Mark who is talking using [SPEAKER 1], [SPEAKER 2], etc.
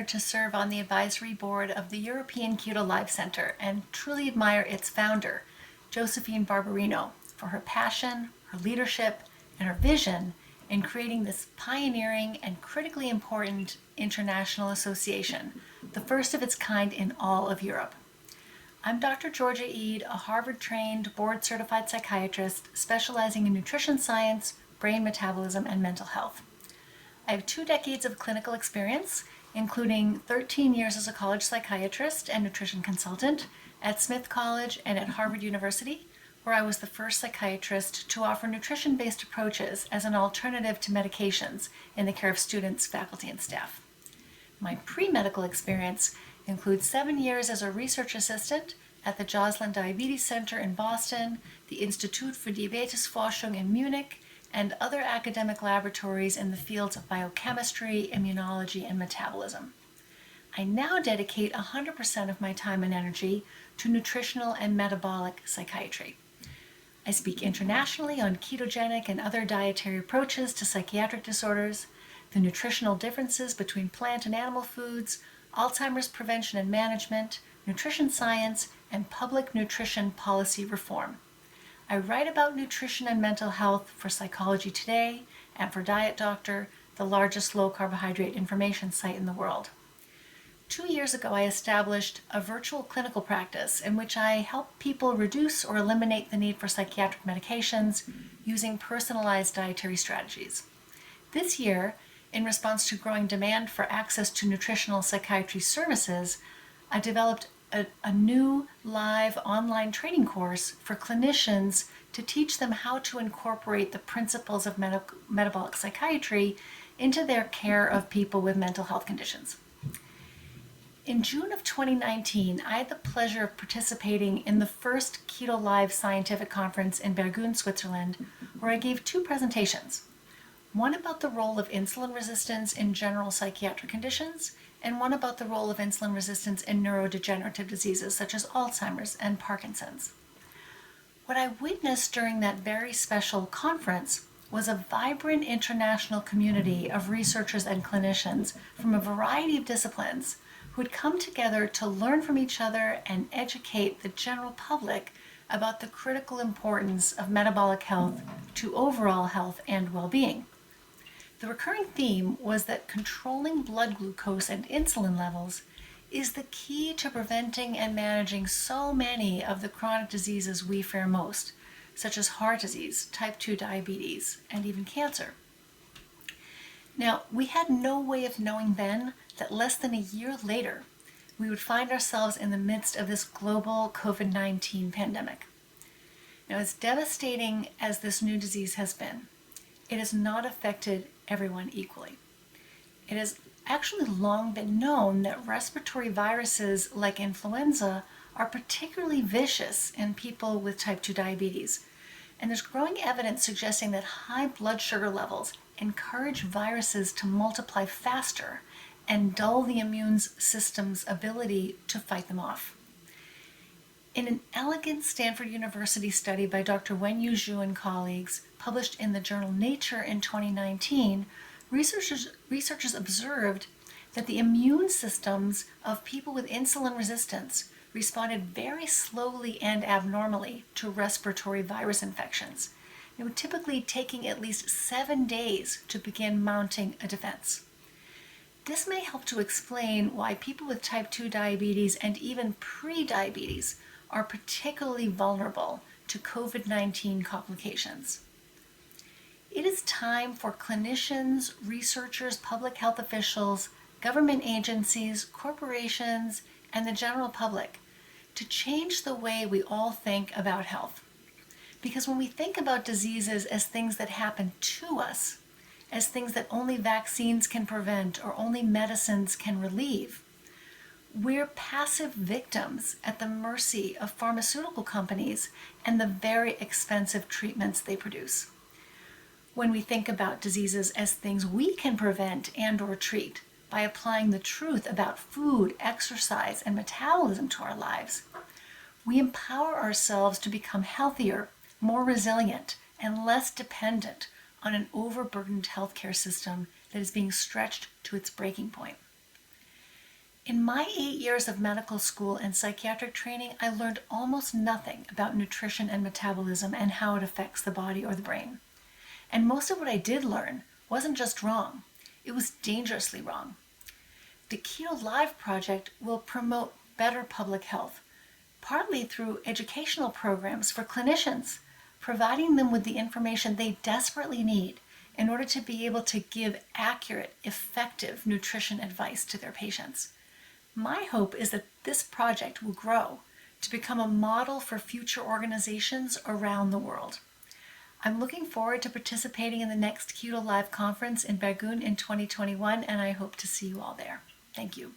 [SPEAKER 1] honored to serve on the advisory board of the European Keto Life Center and truly admire its founder, Josephine Barberino, for her passion, her leadership, and her vision in creating this pioneering and critically important international association, the first of its kind in all of Europe. I'm Dr. Georgia Eade, a Harvard-trained, board-certified psychiatrist specializing in nutrition science, brain metabolism, and mental health. I have 2 decades of clinical experience, including 13 years as a college psychiatrist and nutrition consultant at Smith College and at Harvard University, where I was the first psychiatrist to offer nutrition-based approaches as an alternative to medications in the care of students, faculty, and staff. My pre-medical experience includes 7 years as a research assistant at the Joslin Diabetes Center in Boston, the Institut für Diabetesforschung in Munich, and other academic laboratories in the fields of biochemistry, immunology, and metabolism. I now dedicate 100% of my time and energy to nutritional and metabolic psychiatry. I speak internationally on ketogenic and other dietary approaches to psychiatric disorders, the nutritional differences between plant and animal foods, Alzheimer's prevention and management, nutrition science, and public nutrition policy reform. I write about nutrition and mental health for Psychology Today and for Diet Doctor, the largest low-carbohydrate information site in the world. 2 years ago, I established a virtual clinical practice in which I help people reduce or eliminate the need for psychiatric medications using personalized dietary strategies. This year, in response to growing demand for access to nutritional psychiatry services, I developed a new live online training course for clinicians to teach them how to incorporate the principles of metabolic psychiatry into their care of people with mental health conditions. In June of 2019, I had the pleasure of participating in the first Keto Live scientific conference in Bergün, Switzerland, where I gave 2 presentations. One about the role of insulin resistance in general psychiatric conditions, and one about the role of insulin resistance in neurodegenerative diseases such as Alzheimer's and Parkinson's. What I witnessed during that very special conference was a vibrant international community of researchers and clinicians from a variety of disciplines who had come together to learn from each other and educate the general public about the critical importance of metabolic health to overall health and well-being. The recurring theme was that controlling blood glucose and insulin levels is the key to preventing and managing so many of the chronic diseases we fear most, such as heart disease, type 2 diabetes, and even cancer. Now, we had no way of knowing then that less than a year later, we would find ourselves in the midst of this global COVID-19 pandemic. Now, as devastating as this new disease has been, it has not affected everyone equally. It has actually long been known that respiratory viruses like influenza are particularly vicious in people with type 2 diabetes. And there's growing evidence suggesting that high blood sugar levels encourage viruses to multiply faster and dull the immune system's ability to fight them off. In an elegant Stanford University study by Dr. Wenyu Zhu and colleagues, published in the journal Nature in 2019, researchers observed that the immune systems of people with insulin resistance responded very slowly and abnormally to respiratory virus infections, typically taking at least 7 days to begin mounting a defense. This may help to explain why people with type 2 diabetes and even pre-diabetes are particularly vulnerable to COVID-19 complications. It is time for clinicians, researchers, public health officials, government agencies, corporations, and the general public to change the way we all think about health. Because when we think about diseases as things that happen to us, as things that only vaccines can prevent or only medicines can relieve, we're passive victims at the mercy of pharmaceutical companies and the very expensive treatments they produce. When we think about diseases as things we can prevent and or treat by applying the truth about food, exercise, and metabolism to our lives, we empower ourselves to become healthier, more resilient, and less dependent on an overburdened healthcare system that is being stretched to its breaking point. In my 8 years of medical school and psychiatric training, I learned almost nothing about nutrition and metabolism and how it affects the body or the brain. And most of what I did learn wasn't just wrong, it was dangerously wrong. The Keto Live project will promote better public health, partly through educational programs for clinicians, providing them with the information they desperately need in order to be able to give accurate, effective nutrition advice to their patients. My hope is that this project will grow to become a model for future organizations around the world. I'm looking forward to participating in the next Keto Live conference in Bagun in 2021, and I hope to see you all there. Thank you.